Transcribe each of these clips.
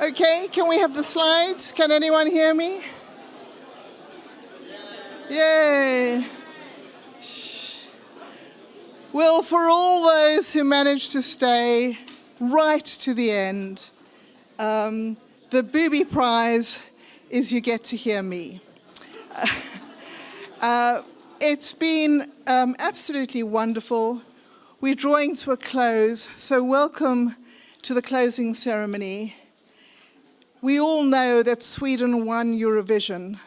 Okay, can we have the slides? Can anyone hear me? Yay. Well, for all those who managed to stay right to the end, the booby prize is you get to hear me. It's been absolutely wonderful. We're drawing to a close, so welcome to the closing ceremony. We all know that Sweden won Eurovision.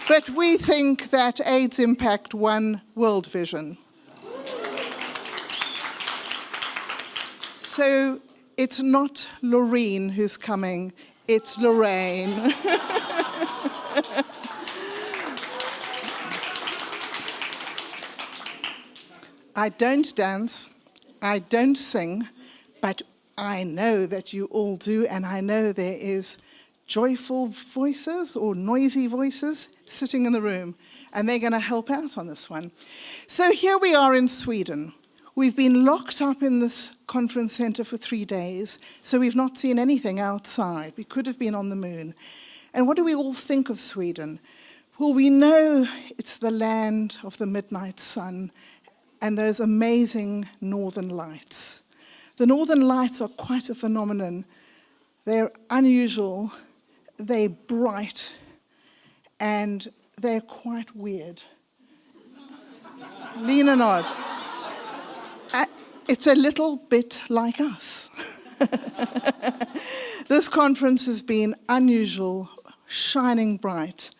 But we think that AIDSImpact won World Vision. So it's not Loreen who's coming, it's Lorraine. I don't dance, I don't sing, but I know that you all do, and I know there is joyful voices or noisy voices sitting in the room, and they're going to help out on this one. So here we are in Sweden. We've been locked up in this conference center for 3 days, so we've not seen anything outside. We could have been on the moon. And what do we all think of Sweden? Well, we know it's the land of the midnight sun and those amazing northern lights. The northern lights are quite a phenomenon. They're unusual, they're bright, and they're quite weird. Lena nod. It's a little bit like us. This conference has been unusual, shining bright,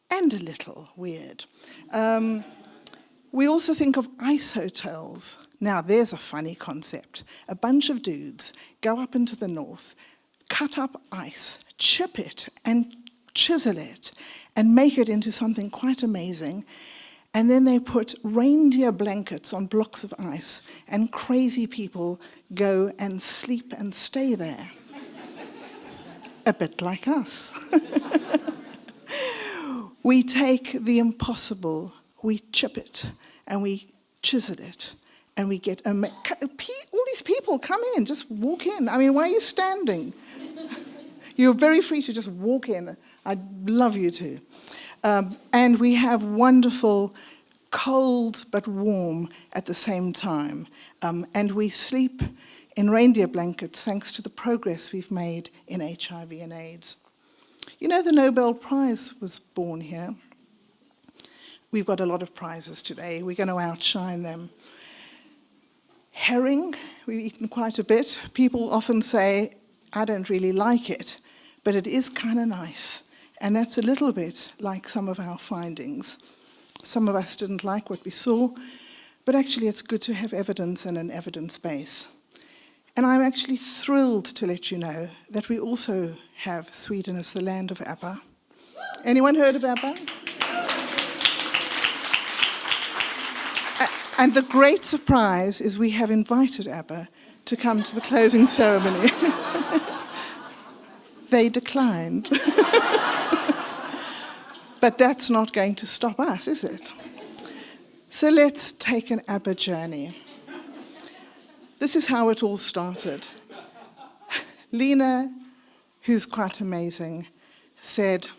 and a little weird. We also think of ice hotels. Now, there's a funny concept. A bunch of dudes go up into the north, cut up ice, chip it, and chisel it, and make it into something quite amazing. And then they put reindeer blankets on blocks of ice, and crazy people go and sleep and stay there. A bit like us. We take the impossible, we chip it, and we chisel it, and we get all these people come in, just walk in. I mean, why are you standing? You're very free to just walk in. I'd love you to. And we have wonderful, cold but warm at the same time. And we sleep in reindeer blankets thanks to the progress we've made in HIV and AIDS. You know, the Nobel Prize was born here. We've got a lot of prizes today. We're going to outshine them. Herring, we've eaten quite a bit. People often say, I don't really like it, but it is kind of nice. And that's a little bit like some of our findings. Some of us didn't like what we saw, but actually it's good to have evidence and an evidence base. And I'm actually thrilled to let you know that we also have Sweden as the land of ABBA. Anyone heard of ABBA? And the great surprise is we have invited ABBA to come to the closing ceremony. They declined. But that's not going to stop us, is it? So let's take an ABBA journey. This is how it all started. Lena, who's quite amazing, said,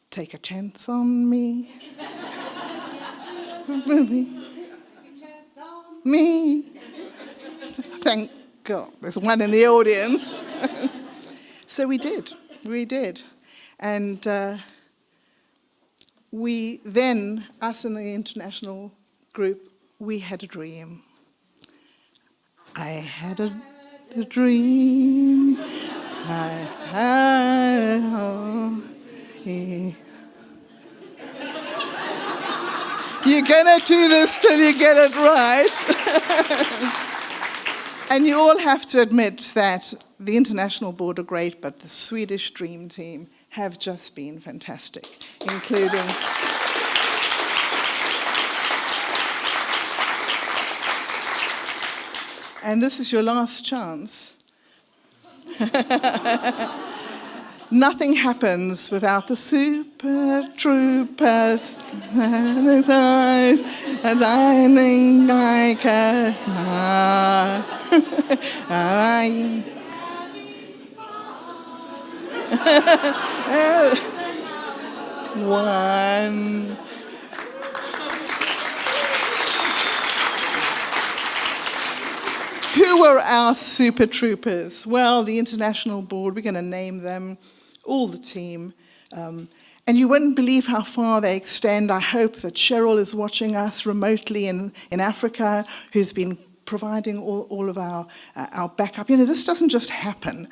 take a chance on me. Me. Thank God, there's one in the audience. So we did. And we then, us in the international group, we had a dream. I had a dream. I had You're gonna do this till you get it right. And you all have to admit that the international board are great, but the Swedish Dream Team have just been fantastic, including and this is your last chance Nothing happens without the super troopers shining like a one. Who were our super troopers? Well, the international board, we're going to name them, all the team. And you wouldn't believe how far they extend. I hope that Cheryl is watching us remotely in Africa, who's been providing all of our backup. You know, this doesn't just happen.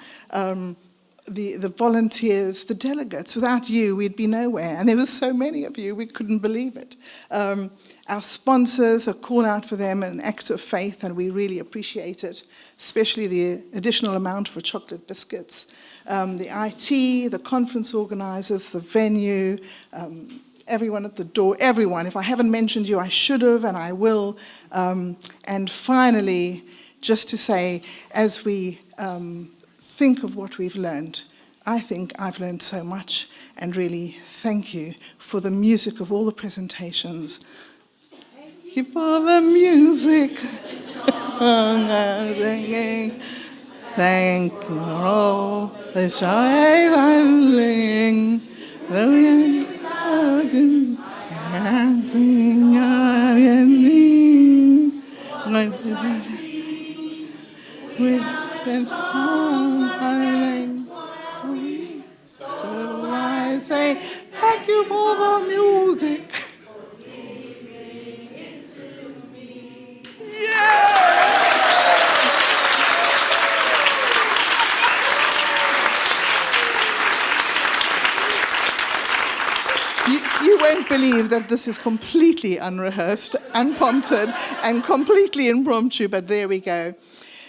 The volunteers, the delegates, without you, we'd be nowhere. And there were so many of you, we couldn't believe it. Our sponsors, a call out for them, an act of faith, and we really appreciate it, especially the additional amount for chocolate biscuits. The IT, the conference organizers, the venue, everyone at the door, everyone. If I haven't mentioned you, I should have, and I will. And finally, just to say, as we think of what we've learned, I think I've learned so much, and really thank you for the music of all the presentations. Thank you for the music. Thank you for all the joy I'm living. So I say thank you for the music. You won't believe that this is completely unrehearsed, unprompted, and completely impromptu, but there we go.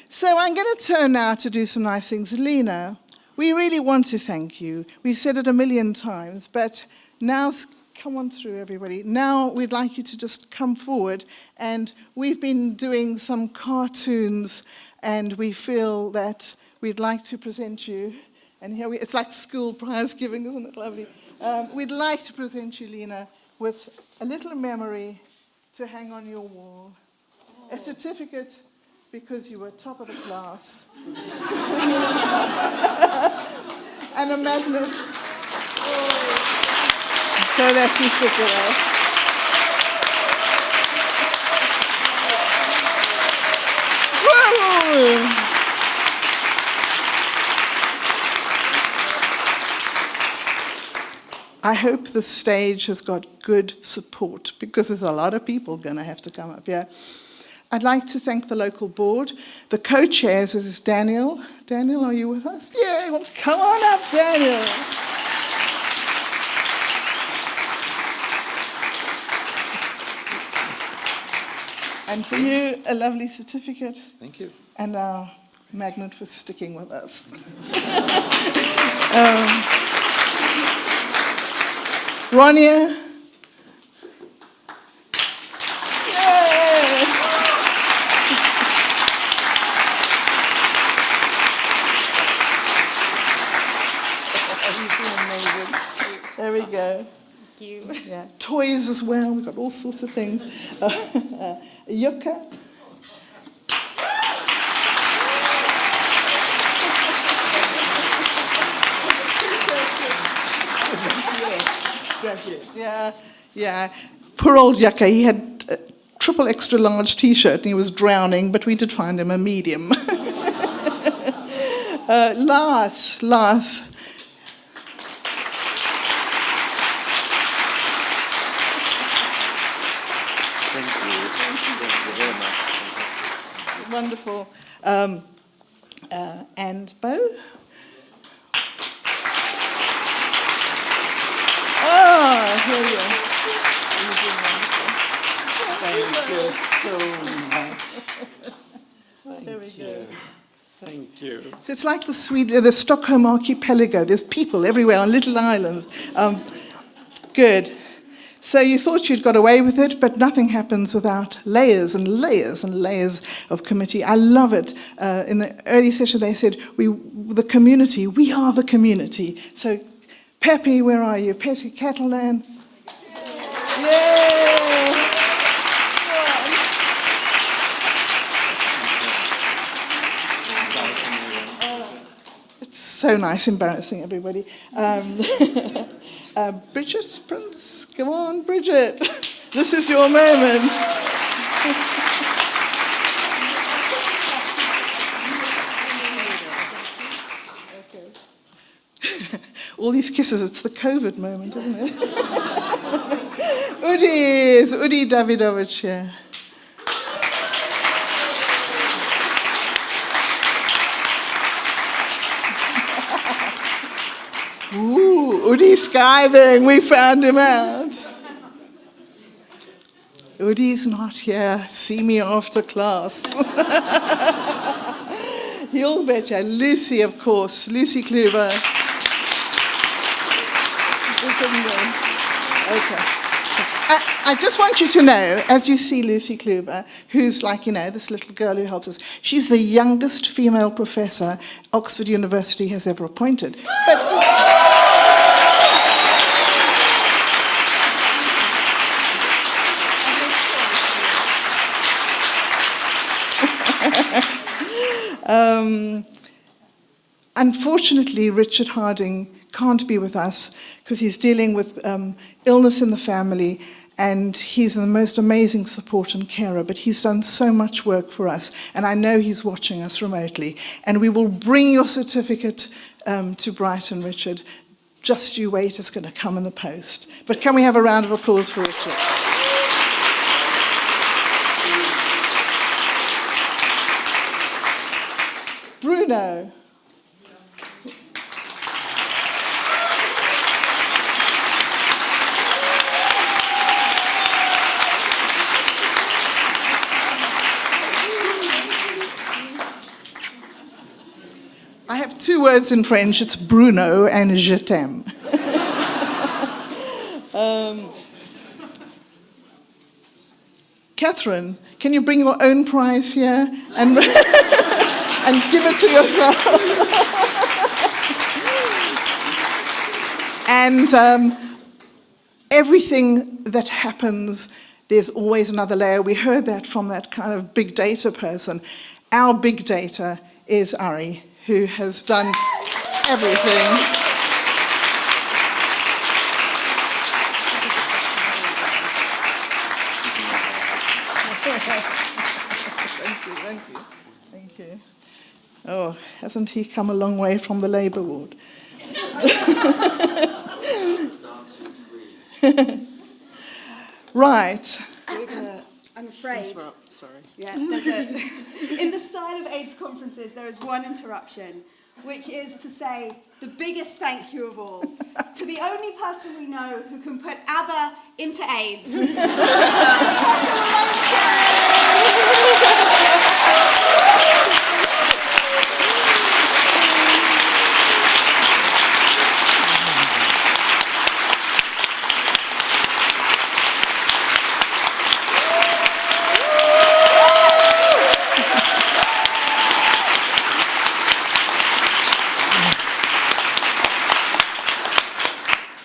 So I'm going to turn now to do some nice things. Lena, we really want to thank you. We've said it a million times, but now, come on through, everybody. Now we'd like you to just come forward, and we've been doing some cartoons, and we feel that we'd like to present you. And here it's like school prize giving, isn't it lovely? We'd like to present you, Lena, with a little memory to hang on your wall. A certificate because you were top of the class. And a magnet so that you stick with us. Woo! I hope the stage has got good support, because there's a lot of people going to have to come up here. I'd like to thank the local board. The co-chairs, this is Daniel. Daniel, are you with us? Yeah, well, come on up, Daniel. And for you, a lovely certificate. Thank you. And our magnet for sticking with us. Ronja. Yay! You've been amazing. There we go. Thank you. Yeah. Toys as well. We've got all sorts of things. Yucca. Yeah. Poor old Yucca, he had a triple extra large t-shirt and he was drowning, but we did find him a medium. Lars. Thank you very much. Wonderful. And Bo? Oh, here we are. Thank you so much. There we go. Thank you. It's like the Stockholm archipelago. There's people everywhere on little islands. Good. So you thought you'd got away with it, but nothing happens without layers and layers and layers of committee. I love it. In the early session they said, the community, we are the community. So Peppy, where are you? Petty Catalan. Yay! It's so nice, embarrassing everybody. Bridget Prince, come on, Bridget. This is your moment. Okay. All these kisses, it's the COVID moment, isn't it? Udi Davidovich here. Ooh, Udi skiving, we found him out. Udi's not here, see me after class. He'll betcha. Lucy, of course, Lucy Kluber. Okay. I just want you to know, as you see Lucy Kluber, who's like, this little girl who helps us, she's the youngest female professor Oxford University has ever appointed. Unfortunately, Richard Harding can't be with us because he's dealing with illness in the family, and he's the most amazing support and carer, but he's done so much work for us, and I know he's watching us remotely, and we will bring your certificate to Brighton, Richard. Just you wait, it's going to come in the post. But can we have a round of applause for Richard? Bruno. I have two words in French, it's Bruno and je t'aime. Catherine, can you bring your own prize here and, and give it to yourself? And everything that happens, there's always another layer. We heard that from that kind of big data person. Our big data is Ari, who has done everything. Thank you. Oh, hasn't he come a long way from the Labour ward? Right. I'm afraid. Sorry. Yeah, in the style of AIDS conferences, there is one interruption, which is to say the biggest thank you of all to the only person we know who can put ABBA into AIDS.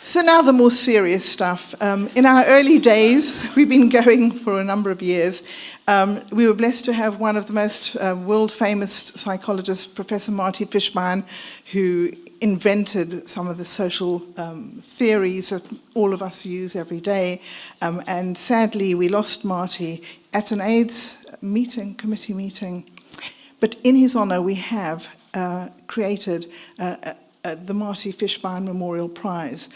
So now the more serious stuff. In our early days, we've been going for a number of years, we were blessed to have one of the most world-famous psychologists, Professor Marty Fishbein, who invented some of the social theories that all of us use every day. And sadly, we lost Marty at an AIDS committee meeting. But in his honor, we have created the Marty Fishbein Memorial Prize.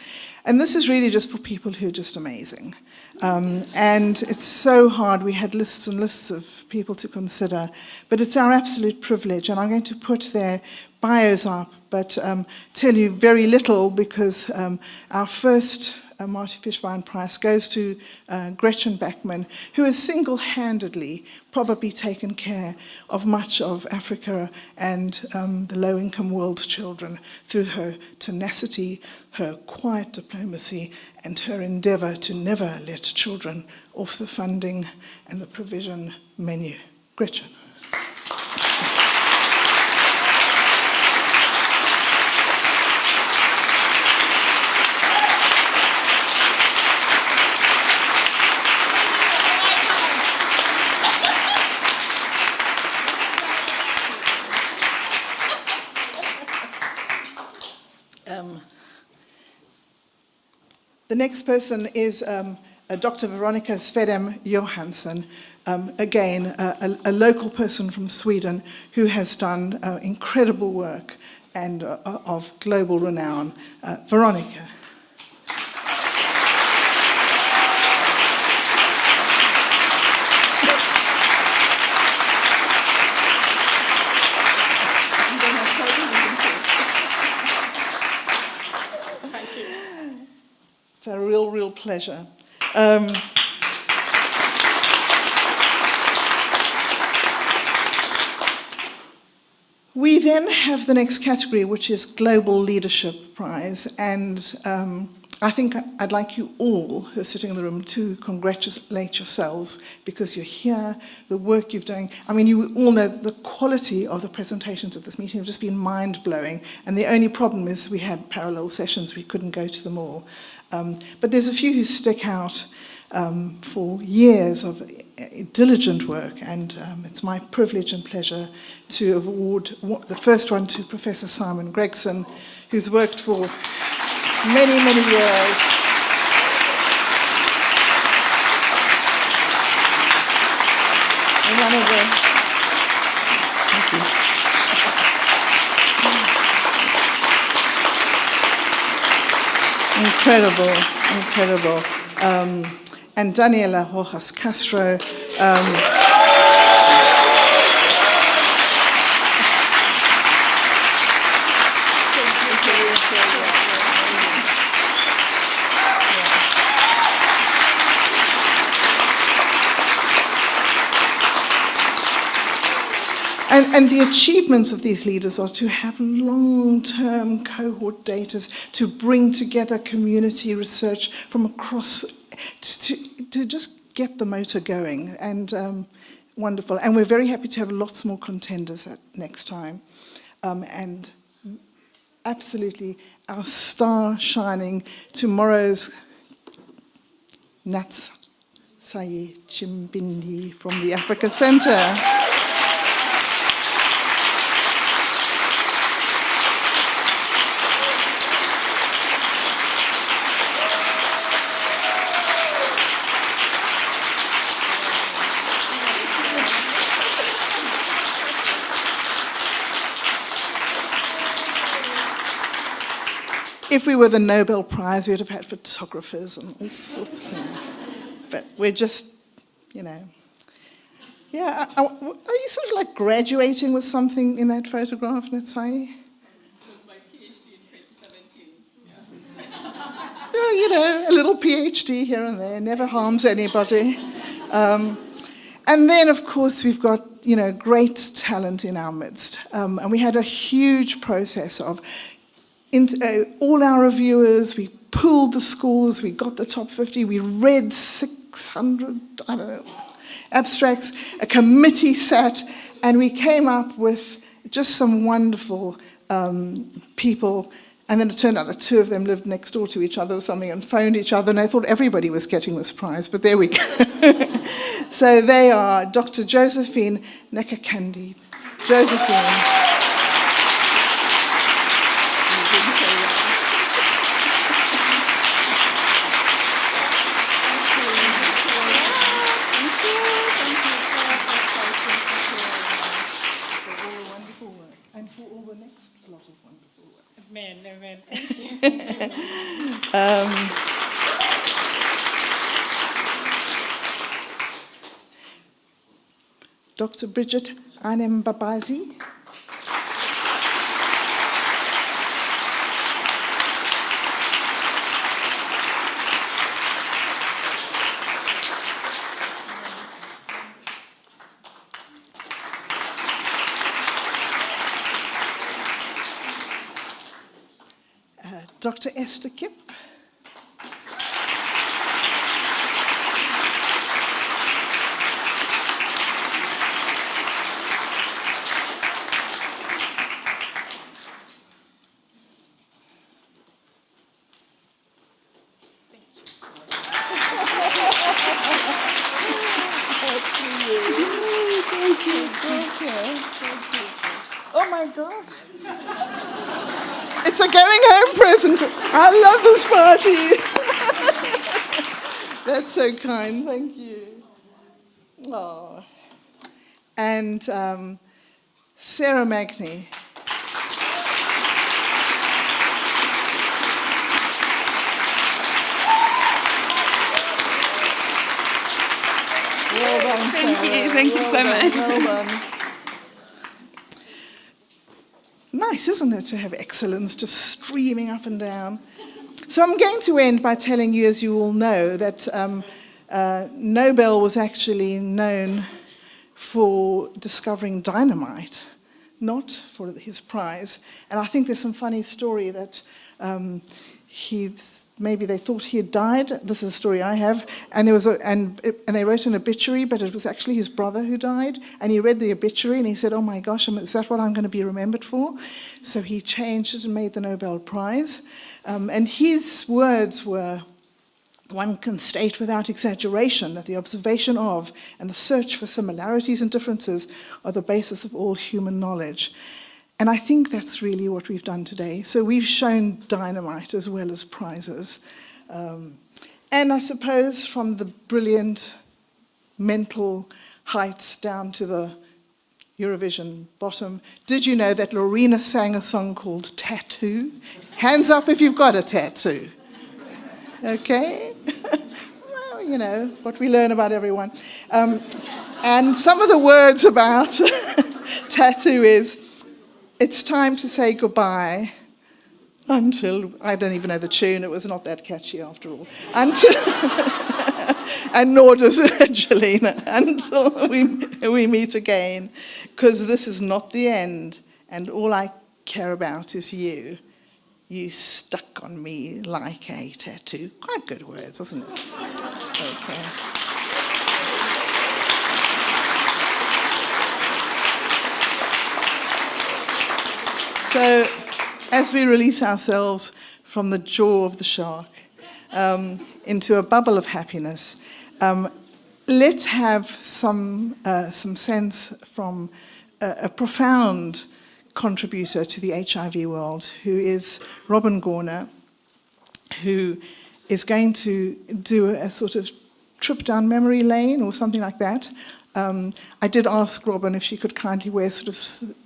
And this is really just for people who are just amazing. And it's so hard. We had lists and lists of people to consider. But it's our absolute privilege. And I'm going to put their bios up, but tell you very little because our first Marty Fishbein Prize goes to Gretchen Backman, who has single-handedly probably taken care of much of Africa and the low-income world's children through her tenacity, her quiet diplomacy, and her endeavour to never let children off the funding and the provision menu. Gretchen. The next person is Dr. Veronica Svedem Johansson, again, a local person from Sweden who has done incredible work and of global renown. Veronica. It's a real pleasure. We then have the next category, which is Global Leadership Prize, and I think I'd like you all who are sitting in the room to congratulate yourselves because you're here, the work you've done. I mean, you all know the quality of the presentations at this meeting have just been mind-blowing, and the only problem is we had parallel sessions, we couldn't go to them all. But there's a few who stick out for years of diligent work, and it's my privilege and pleasure to award the first one to Professor Simon Gregson, who's worked for many years. And one of the, thank you. Incredible. And Daniela Rojas Castro. And the achievements of these leaders are to have long-term cohort data, to bring together community research from across, to just get the motor going, and wonderful. And we're very happy to have lots more contenders at next time. And absolutely, our star shining tomorrow's Nats Sayi Chimbindi from the Africa Centre. If we were the Nobel Prize, we'd have had photographers and all sorts of things. But we're just, Yeah. Are you sort of like graduating with something in that photograph, Natsai? It was my PhD in 2017. Yeah, a little PhD here and there never harms anybody. And then, of course, we've got, great talent in our midst. And we had a huge process of all our reviewers, we pooled the scores, we got the top 50, we read 600, abstracts, a committee sat, and we came up with just some wonderful people. And then it turned out the two of them lived next door to each other or something and phoned each other, and I thought everybody was getting this prize, but there we go. So they are Dr. Josephine Nekakandi. Josephine. Amen. Thank you. Dr. Bridget Anembabazi. Dr. Esther Kipp. Oh my God. It's a going home present. I love this party. That's so kind, thank you. Oh. And Sarah Magny. Well done, Sarah. Thank you so much. Well done. Nice, isn't it, to have excellence just streaming up and down? So I'm going to end by telling you, as you all know, that Nobel was actually known for discovering dynamite, not for his prize. And I think there's some funny story that maybe they thought he had died. This is a story I have. And there was and they wrote an obituary, but it was actually his brother who died. And he read the obituary and he said, "Oh my gosh, is that what I'm going to be remembered for?" So he changed it and made the Nobel Prize. And his words were, "One can state without exaggeration that the observation of and the search for similarities and differences are the basis of all human knowledge." And I think that's really what we've done today. So we've shown dynamite as well as prizes. And I suppose from the brilliant mental heights down to the Eurovision bottom, did you know that Lorena sang a song called Tattoo? Hands up if you've got a tattoo. Okay? Well, you know, what we learn about everyone. And some of the words about tattoo is, "It's time to say goodbye until," I don't even know the tune, it was not that catchy after all. Until, and nor does Angelina, "until we meet again, because this is not the end, and all I care about is you. You stuck on me like a tattoo." Quite good words, isn't it? Okay. So, as we release ourselves from the jaw of the shark into a bubble of happiness, let's have some sense from a profound contributor to the HIV world, who is Robin Gorner, who is going to do a sort of trip down memory lane or something like that. I did ask Robin if she could kindly wear sort of,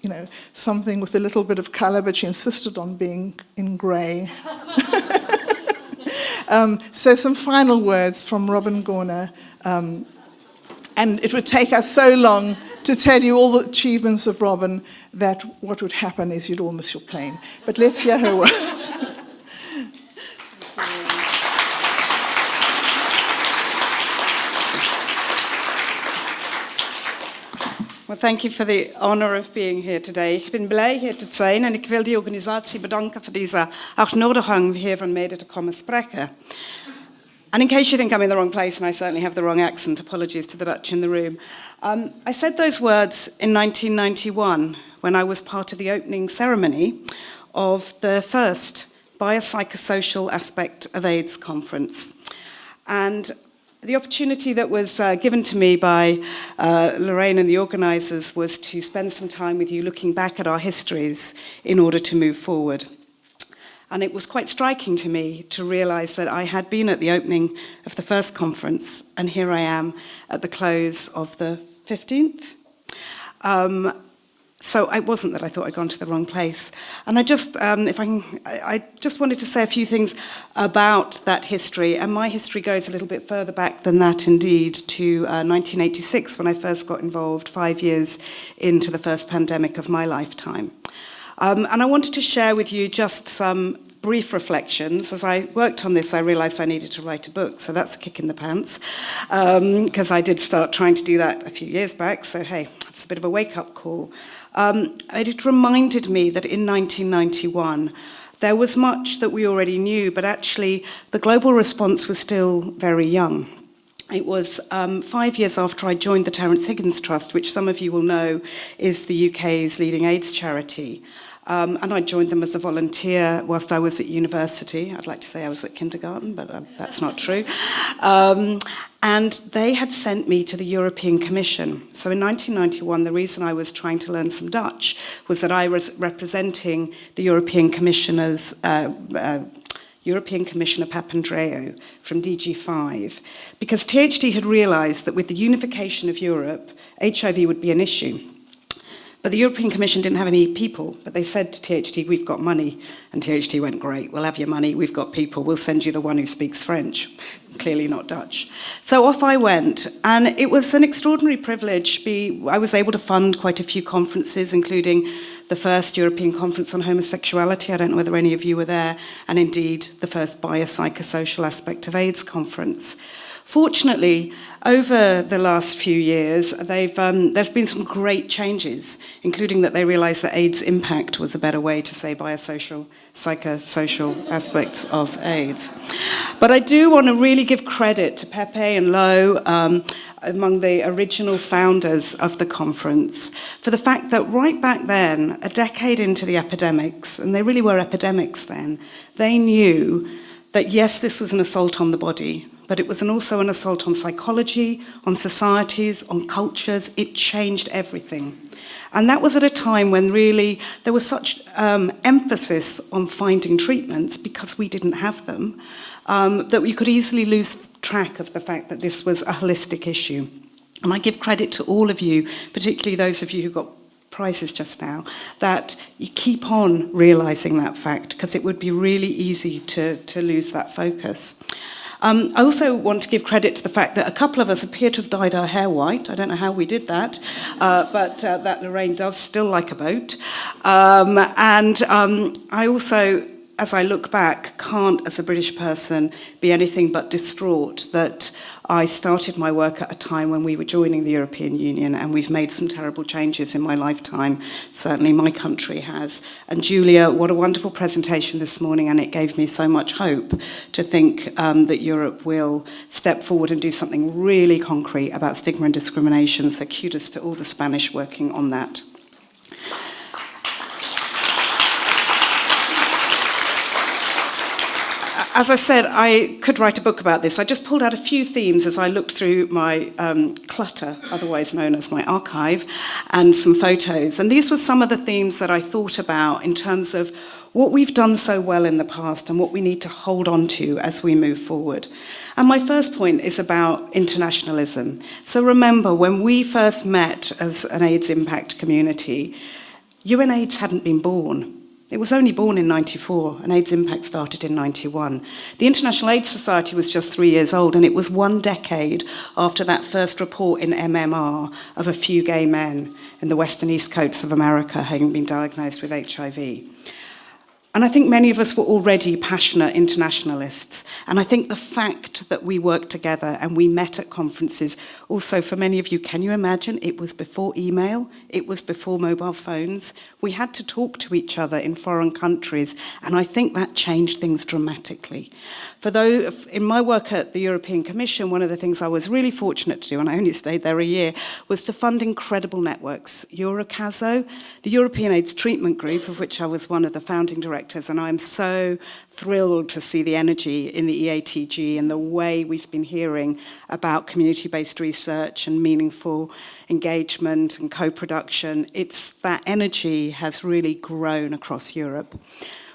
you know, something with a little bit of colour, but she insisted on being in grey. So some final words from Robin Gorner, and it would take us so long to tell you all the achievements of Robin that what would happen is you'd all miss your plane. But let's hear her words. Well, thank you for the honor of being here today. Ik ben blij hier te zijn en ik wil die organisatie bedanken voor deze uitnodiging hier van mede te komen spreken. And in case you think I'm in the wrong place, and I certainly have the wrong accent, apologies to the Dutch in the room. I said those words in 1991 when I was part of the opening ceremony of the first Biopsychosocial Aspect of AIDS conference. And the opportunity that was given to me by Lorraine and the organisers was to spend some time with you looking back at our histories in order to move forward. And it was quite striking to me to realise that I had been at the opening of the first conference, and here I am at the close of the 15th. So it wasn't that I thought I'd gone to the wrong place. And I just, I just wanted to say a few things about that history. And my history goes a little bit further back than that, indeed, to 1986, when I first got involved, 5 years into the first pandemic of my lifetime. And I wanted to share with you just some brief reflections. As I worked on this, I realised I needed to write a book, so that's a kick in the pants, because I did start trying to do that a few years back, so hey, it's a bit of a wake-up call. It reminded me that in 1991, There was much that we already knew, but actually the global response was still very young. It was 5 years after I joined the Terence Higgins Trust, which some of you will know is the UK's leading AIDS charity. And I joined them as a volunteer whilst I was at university. I'd like to say I was at kindergarten, but that's not true. And they had sent me to the European Commission. So in 1991, the reason I was trying to learn some Dutch was that I was representing the European Commissioner's European Commissioner Papandreou from DG5, because THD had realised that with the unification of Europe, HIV would be an issue. But the European Commission didn't have any people, but they said to THD, we've got money. And THD went, great, we'll have your money, we've got people, we'll send you the one who speaks French. Clearly not Dutch. So off I went, and it was an extraordinary privilege. I was able to fund quite a few conferences, including the first European Conference on Homosexuality, I don't know whether any of you were there, and indeed the first Biopsychosocial Aspect of AIDS conference. Fortunately, over the last few years, there's been some great changes, including that they realised that AIDSImpact was a better way to say psychosocial aspects of AIDS. But I do want to really give credit to Pepe and Lo, among the original founders of the conference, for the fact that right back then, a decade into the epidemics, and they really were epidemics then, they knew that yes, this was an assault on the body, but it was also an assault on psychology, on societies, on cultures. It changed everything. And that was at a time when really there was such emphasis on finding treatments, because we didn't have them, that we could easily lose track of the fact that this was a holistic issue. And I give credit to all of you, particularly those of you who got prizes just now, that you keep on realising that fact, because it would be really easy to lose that focus. I also want to give credit to the fact that a couple of us appear to have dyed our hair white. I don't know how we did that, but that Lorraine does still like a boat. I also, as I look back, can't, as a British person, be anything but distraught that I started my work at a time when we were joining the European Union, and we've made some terrible changes in my lifetime. Certainly my country has. And Julia, what a wonderful presentation this morning, and it gave me so much hope to think that Europe will step forward and do something really concrete about stigma and discrimination. So kudos to all the Spanish working on that. As I said, I could write a book about this. I just pulled out a few themes as I looked through my clutter, otherwise known as my archive, and some photos. And these were some of the themes that I thought about in terms of what we've done so well in the past and what we need to hold on to as we move forward. And my first point is about internationalism. So remember, when we first met as an AIDSImpact community, UNAIDS hadn't been born. It was only born in 94, and AIDSImpact started in 91. The International AIDS Society was just 3 years old, and it was 1 decade after that first report in MMR of a few gay men in the western east coasts of America having been diagnosed with HIV. And I think many of us were already passionate internationalists. And I think the fact that we worked together and we met at conferences, also for many of you, can you imagine? It was before email, it was before mobile phones. We had to talk to each other in foreign countries, and I think that changed things dramatically. In my work at the European Commission, one of the things I was really fortunate to do, and I only stayed there a year, was to fund incredible networks. Eurocaso, the European AIDS Treatment Group, of which I was one of the founding directors, and I'm so thrilled to see the energy in the EATG and the way we've been hearing about community-based research and meaningful engagement and co-production. It's that energy has really grown across Europe.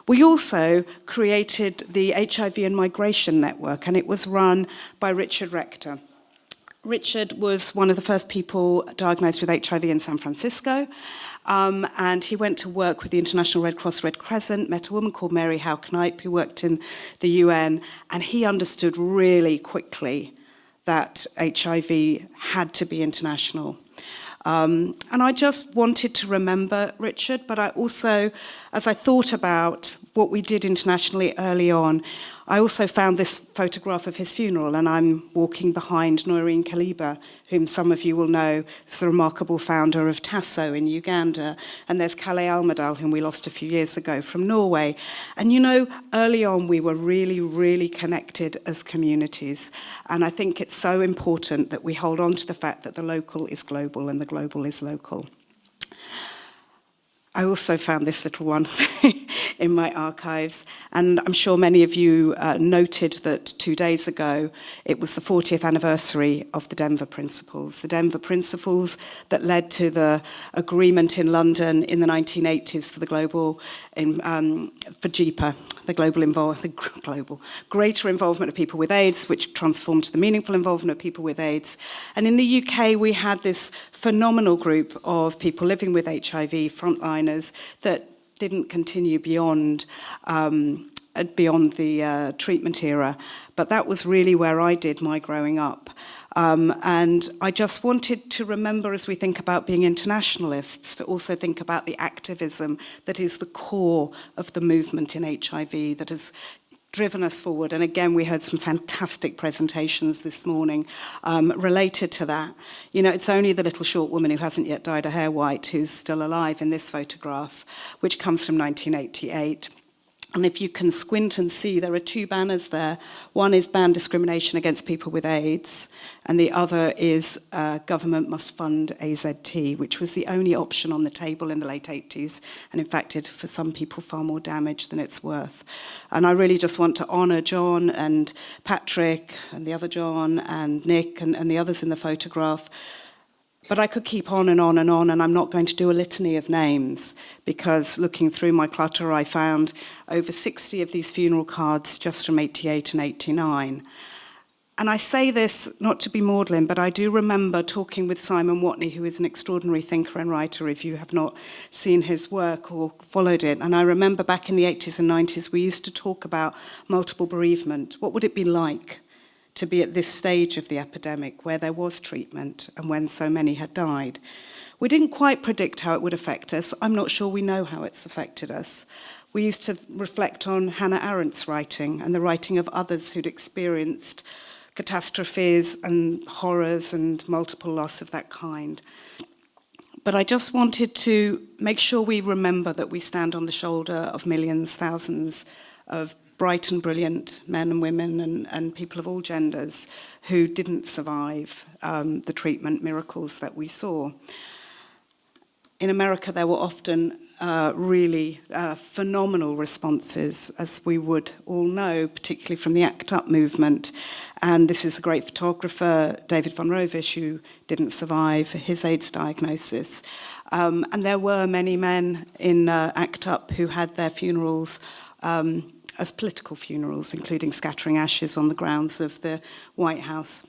We also created the HIV and Migration Network, and it was run by Richard Rector. Richard was one of the first people diagnosed with HIV in San Francisco, and he went to work with the International Red Cross Red Crescent, met a woman called Mary Howe-Knipe who worked in the UN, and he understood really quickly that HIV had to be international. And I just wanted to remember Richard, but I also, as I thought about what we did internationally early on. I also found this photograph of his funeral, and I'm walking behind Noreen Kaliba, whom some of you will know is the remarkable founder of Tasso in Uganda, and there's Kalle Almedal, whom we lost a few years ago, from Norway. And you know, early on we were really, really connected as communities, and I think it's so important that we hold on to the fact that the local is global and the global is local. I also found this little one in my archives, and I'm sure many of you noted that 2 days ago it was the 40th anniversary of the Denver Principles. The Denver Principles that led to the agreement in London in the 1980s for the global, for GIPA, the greater involvement of people with AIDS, which transformed to the meaningful involvement of people with AIDS. And in the UK, we had this phenomenal group of people living with HIV, frontliners, that didn't continue beyond the treatment era. But that was really where I did my growing up. And I just wanted to remember, as we think about being internationalists, to also think about the activism that is the core of the movement in HIV that has driven us forward. And again, we heard some fantastic presentations this morning related to that. You know, it's only the little short woman who hasn't yet dyed her hair white who's still alive in this photograph, which comes from 1988. And if you can squint and see, there are two banners there. One is ban discrimination against people with AIDS, and the other is government must fund AZT, which was the only option on the table in the late 80s, and in fact did for some people far more damage than it's worth. And I really just want to honour John and Patrick and the other John and Nick and the others in the photograph. But I could keep on, and I'm not going to do a litany of names, because looking through my clutter, I found over 60 of these funeral cards just from 88 and 89. And I say this not to be maudlin, but I do remember talking with Simon Watney, who is an extraordinary thinker and writer, if you have not seen his work or followed it. And I remember back in the 80s and 90s, we used to talk about multiple bereavement. What would it be like to be at this stage of the epidemic where there was treatment and when so many had died? We didn't quite predict how it would affect us. I'm not sure we know how it's affected us. We used to reflect on Hannah Arendt's writing and the writing of others who'd experienced catastrophes and horrors and multiple loss of that kind. But I just wanted to make sure we remember that we stand on the shoulder of millions, thousands of bright and brilliant men and women and people of all genders who didn't survive the treatment miracles that we saw. In America, there were often really phenomenal responses, as we would all know, particularly from the ACT UP movement. And this is a great photographer, David von Rovisch, who didn't survive his AIDS diagnosis. And there were many men in ACT UP who had their funerals as political funerals, including scattering ashes on the grounds of the White House.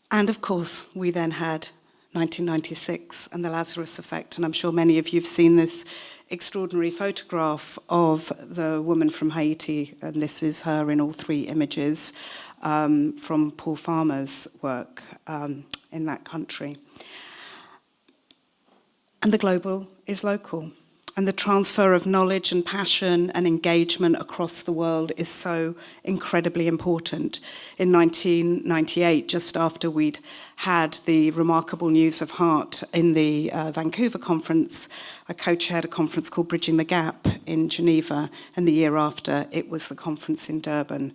And of course, we then had 1996 and the Lazarus effect, and I'm sure many of you have seen this extraordinary photograph of the woman from Haiti, and this is her in all three images from Paul Farmer's work in that country. And the global is local. And the transfer of knowledge and passion and engagement across the world is so incredibly important. In 1998, just after we'd had the remarkable news of heart in the Vancouver conference, I co-chaired a conference called Bridging the Gap in Geneva, and the year after it was the conference in Durban.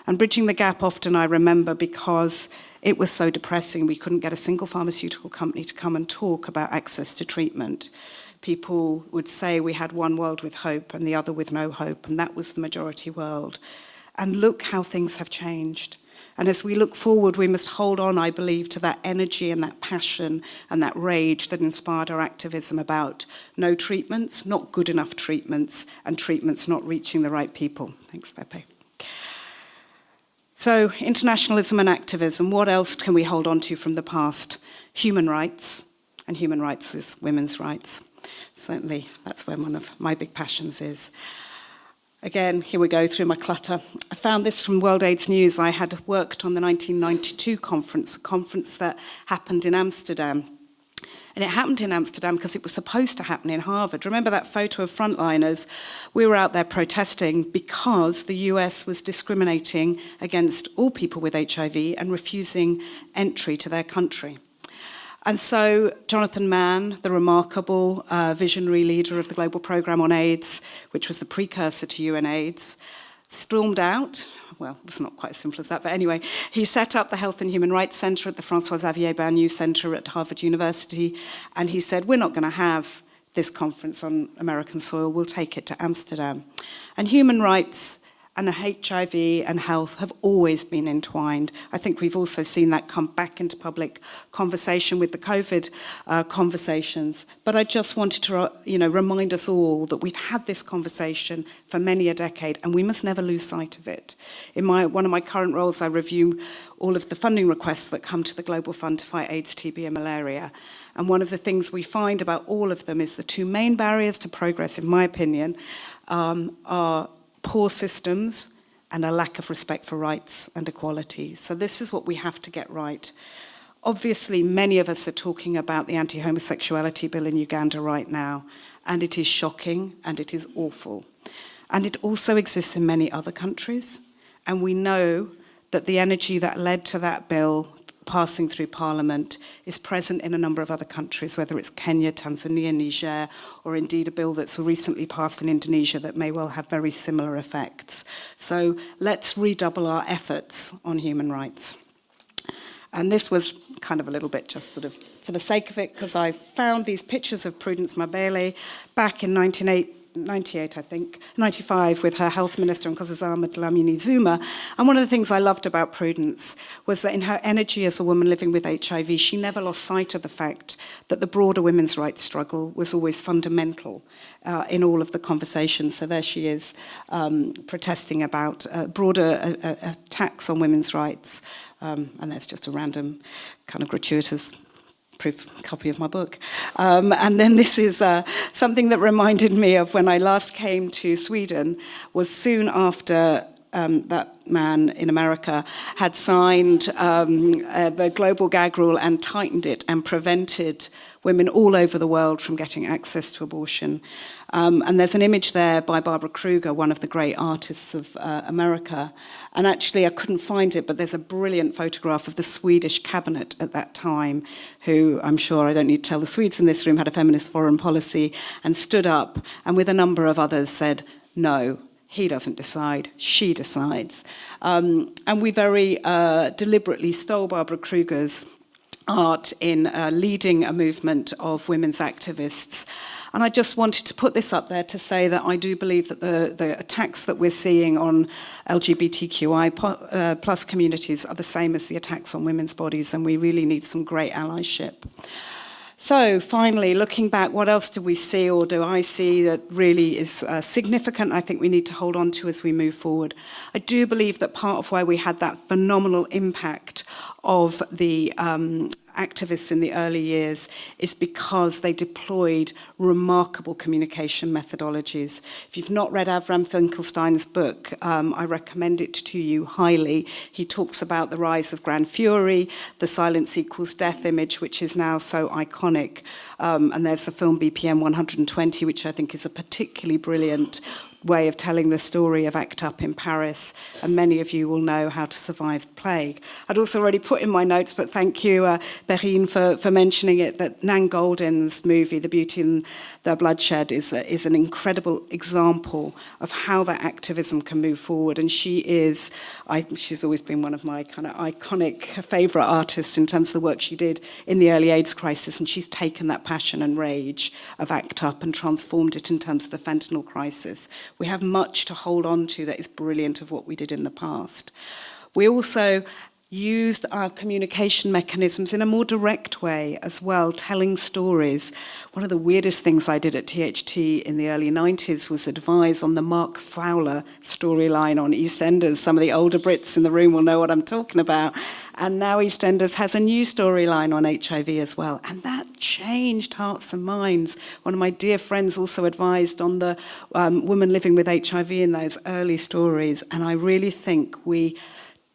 And Bridging the Gap often I remember because it was so depressing. We couldn't get a single pharmaceutical company to come and talk about access to treatment. People would say we had one world with hope and the other with no hope, and that was the majority world. And look how things have changed. And as we look forward, we must hold on, I believe, to that energy and that passion and that rage that inspired our activism about no treatments, not good enough treatments, and treatments not reaching the right people. Thanks, Pepe. So, internationalism and activism, what else can we hold on to from the past? Human rights, and human rights is women's rights. Certainly, that's where one of my big passions is. Again, here we go through my clutter. I found this from World AIDS News. I had worked on the 1992 conference, a conference that happened in Amsterdam. And it happened in Amsterdam because it was supposed to happen in Harvard. Remember that photo of frontliners? We were out there protesting because the US was discriminating against all people with HIV and refusing entry to their country. And so Jonathan Mann, the remarkable visionary leader of the Global Programme on AIDS, which was the precursor to UNAIDS, stormed out. Well, it's not quite as simple as that, but anyway, he set up the Health and Human Rights Centre at the François-Xavier Banyue Centre at Harvard University, and he said, we're not going to have this conference on American soil, we'll take it to Amsterdam. And human rights and HIV and health have always been entwined. I think we've also seen that come back into public conversation with the COVID conversations. But I just wanted to remind us all that we've had this conversation for many a decade, and we must never lose sight of it. In one of my current roles, I review all of the funding requests that come to the Global Fund to fight AIDS, TB and malaria. And one of the things we find about all of them is the two main barriers to progress, in my opinion, are poor systems and a lack of respect for rights and equality. So this is what we have to get right. Obviously, many of us are talking about the anti-homosexuality bill in Uganda right now, and it is shocking and it is awful. And it also exists in many other countries, and we know that the energy that led to that bill passing through Parliament is present in a number of other countries, whether it's Kenya, Tanzania, Niger, or indeed a bill that's recently passed in Indonesia that may well have very similar effects. So let's redouble our efforts on human rights. And this was kind of a little bit just sort of for the sake of it, because I found these pictures of Prudence Mabele back in 1998, I think, 95, with her health minister, Nkosazana Dlamini Zuma. And one of the things I loved about Prudence was that in her energy as a woman living with HIV, she never lost sight of the fact that the broader women's rights struggle was always fundamental in all of the conversations. So there she is, protesting about broader attacks on women's rights. And there's just a random kind of gratuitous proof copy of my book. And then this is something that reminded me of when I last came to Sweden, was soon after that man in America had signed the global gag rule and tightened it and prevented women all over the world from getting access to abortion. And there's an image there by Barbara Kruger, one of the great artists of America. And actually, I couldn't find it, but there's a brilliant photograph of the Swedish cabinet at that time, who I'm sure I don't need to tell the Swedes in this room had a feminist foreign policy, and stood up and with a number of others said, no, he doesn't decide, she decides. And we very deliberately stole Barbara Kruger's art in leading a movement of women's activists. And I just wanted to put this up there to say that I do believe that the attacks that we're seeing on LGBTQI plus communities are the same as the attacks on women's bodies, and we really need some great allyship. So finally, looking back, what else do we see, or do I see, that really is significant, I think we need to hold on to as we move forward? I do believe that part of why we had that phenomenal impact of the activists in the early years is because they deployed remarkable communication methodologies. If you've not read Avram Finkelstein's book, I recommend it to you highly. He talks about the rise of grand fury, the silence equals death image, which is now so iconic. And there's the film BPM 120, which I think is a particularly brilliant way of telling the story of ACT UP in Paris, and many of you will know How to Survive the Plague. I'd also already put in my notes, but thank you, Berrine, for mentioning it, that Nan Goldin's movie, The Beauty and the Bloodshed, is an incredible example of how that activism can move forward. And she's always been one of my kind of iconic favourite artists in terms of the work she did in the early AIDS crisis, and she's taken that passion and rage of ACT UP and transformed it in terms of the fentanyl crisis. We have much to hold on to that is brilliant of what we did in the past. We also used our communication mechanisms in a more direct way as well, telling stories. One of the weirdest things I did at THT in the early 90s was advise on the Mark Fowler storyline on EastEnders. Some of the older Brits in the room will know what I'm talking about. And now EastEnders has a new storyline on HIV as well. And that changed hearts and minds. One of my dear friends also advised on the woman living with HIV in those early stories. And I really think we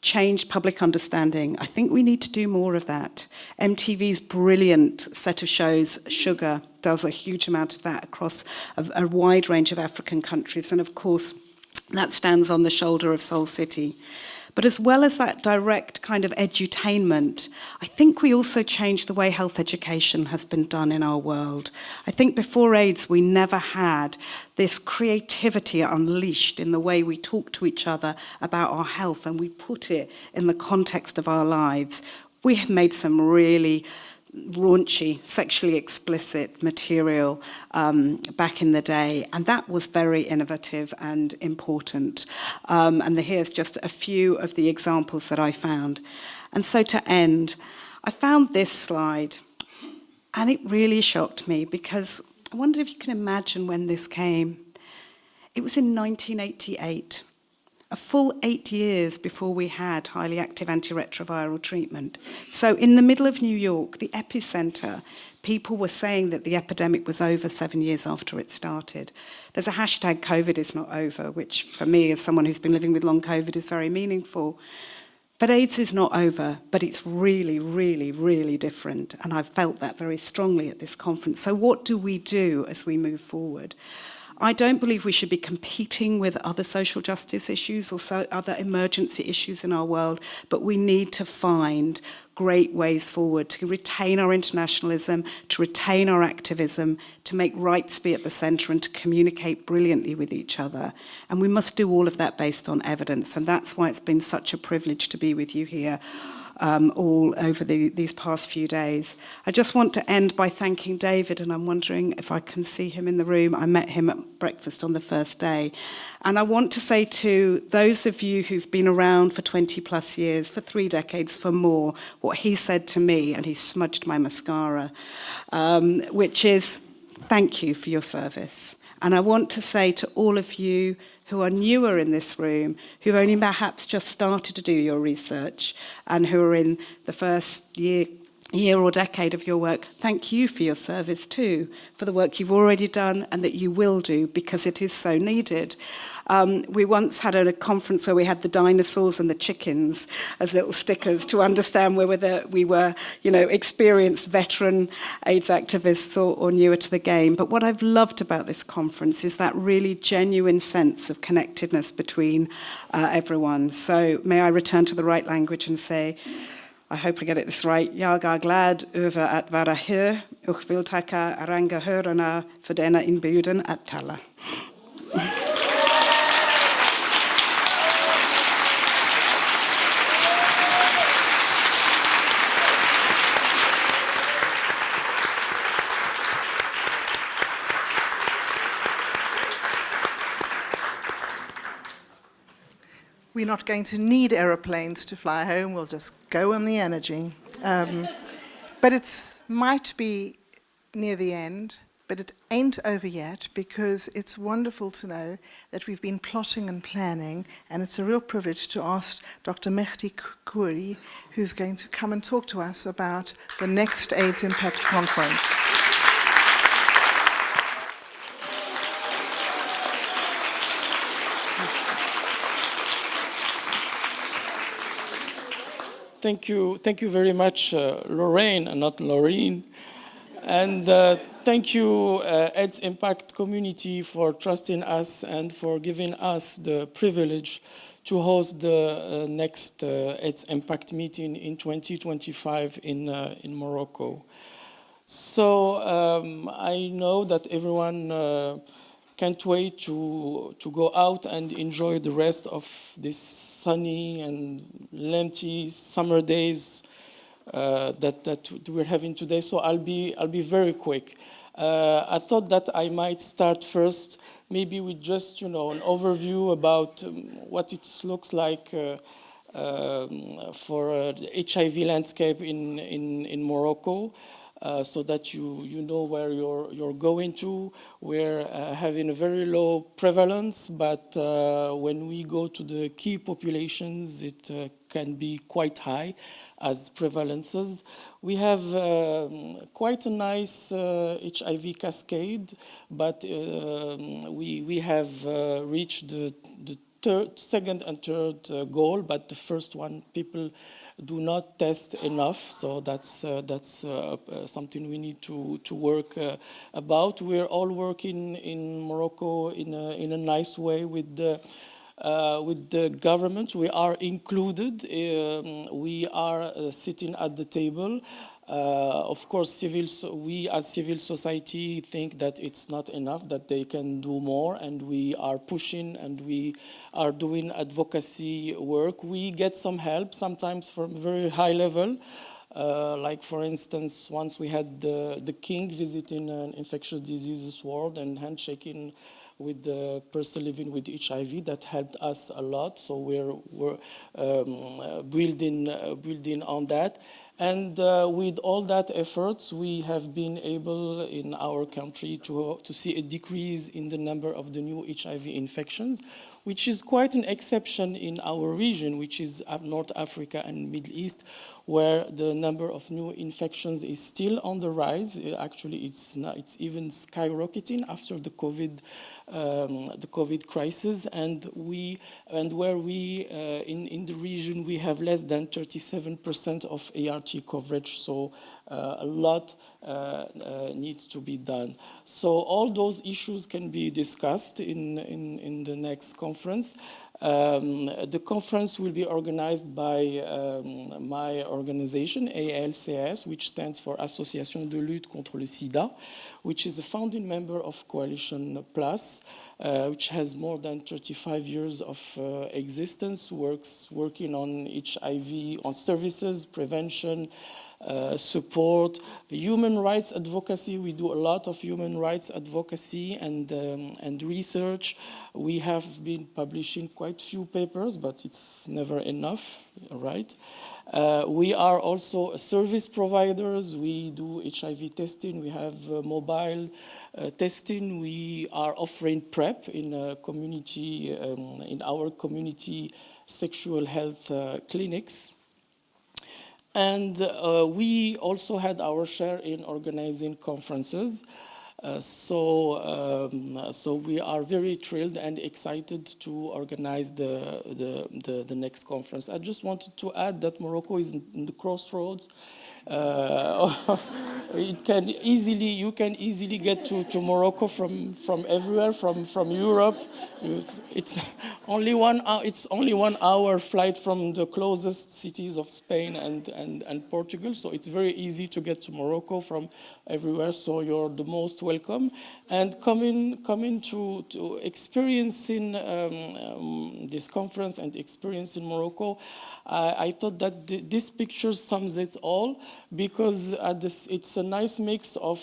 change public understanding. I think we need to do more of that. MTV's brilliant set of shows, Sugar, does a huge amount of that across a wide range of African countries. And of course, that stands on the shoulder of Soul City. But as well as that direct kind of edutainment, I think we also changed the way health education has been done in our world. I think before AIDS, we never had this creativity unleashed in the way we talk to each other about our health, and we put it in the context of our lives. We have made some really raunchy, sexually explicit material back in the day, and that was very innovative and important. And here's just a few of the examples that I found. And so to end, I found this slide, and it really shocked me because I wonder if you can imagine when this came. It was in 1988. A full 8 years before we had highly active antiretroviral treatment. So in the middle of New York, the epicenter, people were saying that the epidemic was over 7 years after it started. There's a hashtag COVID is not over, which for me as someone who's been living with long COVID is very meaningful. But AIDS is not over, but it's really, really, really different. And I've felt that very strongly at this conference. So what do we do as we move forward? I don't believe we should be competing with other social justice issues or other emergency issues in our world, but we need to find great ways forward to retain our internationalism, to retain our activism, to make rights be at the centre and to communicate brilliantly with each other. And we must do all of that based on evidence, and that's why it's been such a privilege to be with you here all over these past few days. I just want to end by thanking David, and I'm wondering if I can see him in the room. I met him at breakfast on the first day. And I want to say to those of you who've been around for 20 plus years, for 3 decades, for more, what he said to me, and he smudged my mascara, which is, thank you for your service. And I want to say to all of you who are newer in this room, who've only perhaps just started to do your research and who are in the first year or decade of your work, thank you for your service too, for the work you've already done and that you will do, because it is so needed. We once had a conference where we had the dinosaurs and the chickens as little stickers to understand whether we were, experienced veteran AIDS activists or newer to the game. But what I've loved about this conference is that really genuine sense of connectedness between everyone. So may I return to the right language and say, I hope I get it this right. Jag är glad över att vara här och vill tacka arrangörerna för denna inbjudan att tala. We're not going to need aeroplanes to fly home. We'll just go on the energy. But it might be near the end, but it ain't over yet, because it's wonderful to know that we've been plotting and planning, and it's a real privilege to ask Dr. Mehdi Kouri, who's going to come and talk to us about the next AIDSImpact conference. Thank you very much, Lorraine, and not Laureen. And thank you, AIDSImpact community, for trusting us and for giving us the privilege to host the next AIDSImpact meeting in 2025 in Morocco. So I know that everyone can't wait to go out and enjoy the rest of this sunny and lengthy summer days that we're having today. So I'll be very quick. I thought that I might start first, maybe with just an overview about what it looks like for the HIV landscape in Morocco. So that you know where you're going to. We're having a very low prevalence, but when we go to the key populations, it can be quite high as prevalences. We have quite a nice HIV cascade, but we have reached the second and third goal, but the first one, people do not test enough, so that's something we need to work about. We're all working in Morocco in a nice way with the government. We are included. We are sitting at the table. Of course, we as civil society think that it's not enough, that they can do more, and we are pushing and we are doing advocacy work. We get some help, sometimes from very high level. Like, for instance, once we had the king visiting an infectious diseases ward and handshaking with the person living with HIV. That helped us a lot. So we're building on that. And with all that efforts, we have been able in our country to see a decrease in the number of the new HIV infections, which is quite an exception in our region, which is North Africa and Middle East, where the number of new infections is still on the rise. Actually, it's even skyrocketing after the COVID crisis, and where we in the region we have less than 37% of ART coverage. So a lot needs to be done. So all those issues can be discussed in the next conference. The conference will be organized by my organization, AIDSImpact, which stands for Association de lutte contre le sida, which is a founding member of Coalition Plus, which has more than 35 years of existence, working on HIV, on services, prevention, support, human rights advocacy. We do a lot of human rights advocacy and research. We have been publishing quite few papers, but it's never enough, right? We are also service providers. We do HIV testing. We have mobile testing. We are offering PrEP in a community, in our community sexual health clinics. And we also had our share in organizing conferences. So we are very thrilled and excited to organize the next conference. I just wanted to add that Morocco is in the crossroads. You can easily get to Morocco from everywhere, from Europe. It's only 1 hour. It's only 1 hour flight from the closest cities of Spain and Portugal. So it's very easy to get to Morocco from everywhere. So you're the most welcome. And coming to experiencing this conference and experiencing Morocco, I thought that this picture sums it all, because it's a nice mix of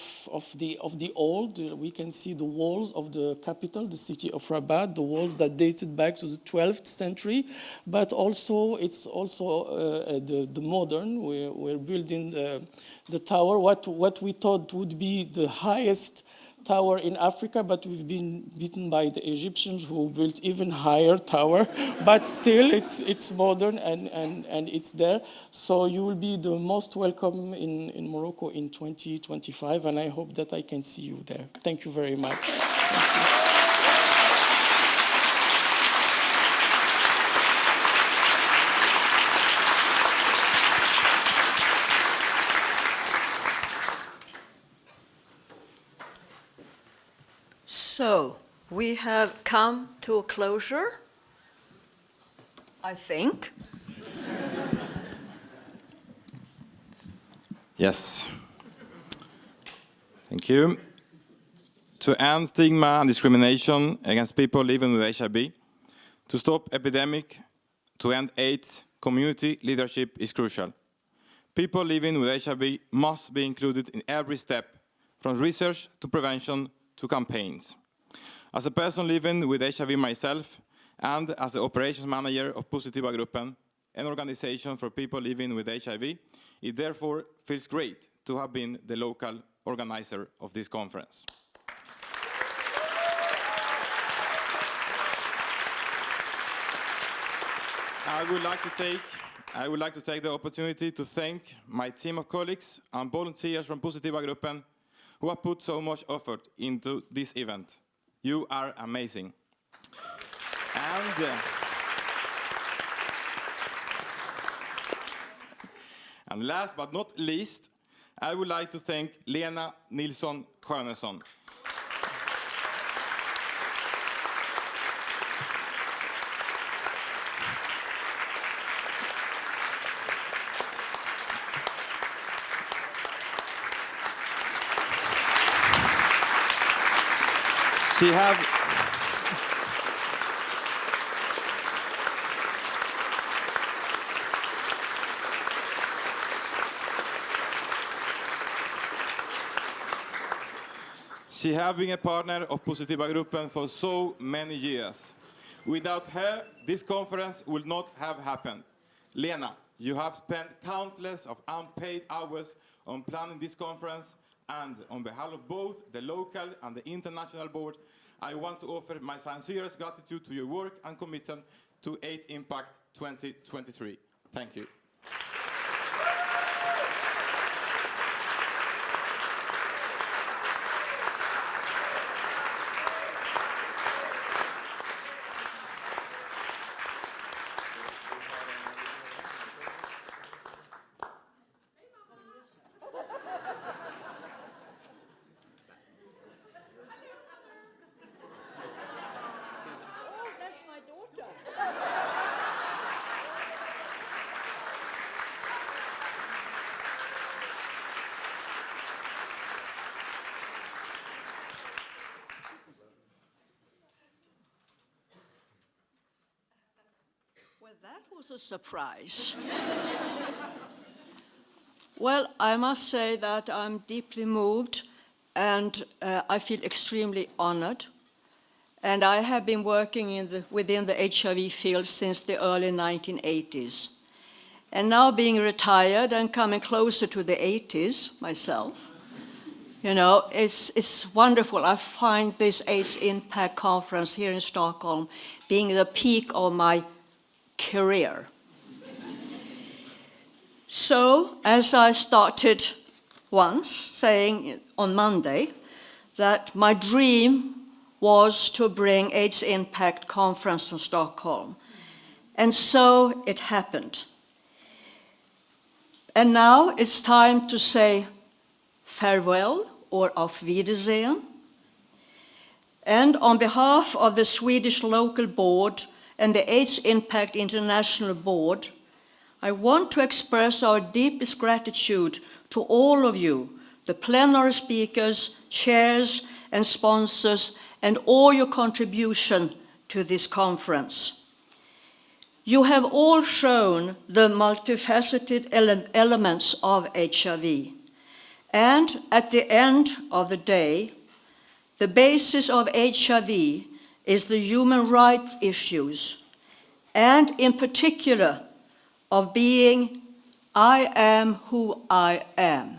the old. We can see the walls of the capital, the city of Rabat, the walls that dated back to the 12th century, but also it's also the modern. We're building the tower, what we thought would be the highest tower in Africa, but we've been beaten by the Egyptians, who built even higher tower. But still, it's modern and it's there. So you will be the most welcome in Morocco in 2025, and I hope that I can see you there. Thank you very much. Thank you. So, we have come to a closure, I think. Yes. Thank you. To end stigma and discrimination against people living with HIV, to stop epidemic, to end AIDS, community leadership is crucial. People living with HIV must be included in every step, from research to prevention to campaigns. As a person living with HIV myself, and as the operations manager of Posithiva Gruppen, an organization for people living with HIV, it therefore feels great to have been the local organizer of this conference. I would like to take the opportunity to thank my team of colleagues and volunteers from Posithiva Gruppen who have put so much effort into this event. You are amazing. And last but not least, I would like to thank Lena Nilsson Schönesson. She has been a partner of Posithiva Gruppen for so many years. Without her, this conference would not have happened. Lena, you have spent countless of unpaid hours on planning this conference, and on behalf of both the local and the international board, I want to offer my sincerest gratitude to your work and commitment to AIDSImpact 2023. Thank you. Oh, that's my daughter. Well, that was a surprise. Well, I must say that I'm deeply moved and I feel extremely honored. And I have been working within the HIV field since the early 1980s. And now being retired and coming closer to the 80s myself, you know, it's wonderful. I find this AIDSImpact conference here in Stockholm being the peak of my career. So, as I started once saying on Monday, that my dream was to bring AIDSImpact conference to Stockholm. And so it happened. And now it's time to say farewell or auf Wiedersehen. And on behalf of the Swedish local board and the AIDSImpact International Board, I want to express our deepest gratitude to all of you, the plenary speakers, chairs, and sponsors, and all your contribution to this conference. You have all shown the multifaceted elements of HIV. And at the end of the day, the basis of HIV is the human rights issues, and in particular, of being I am who I am.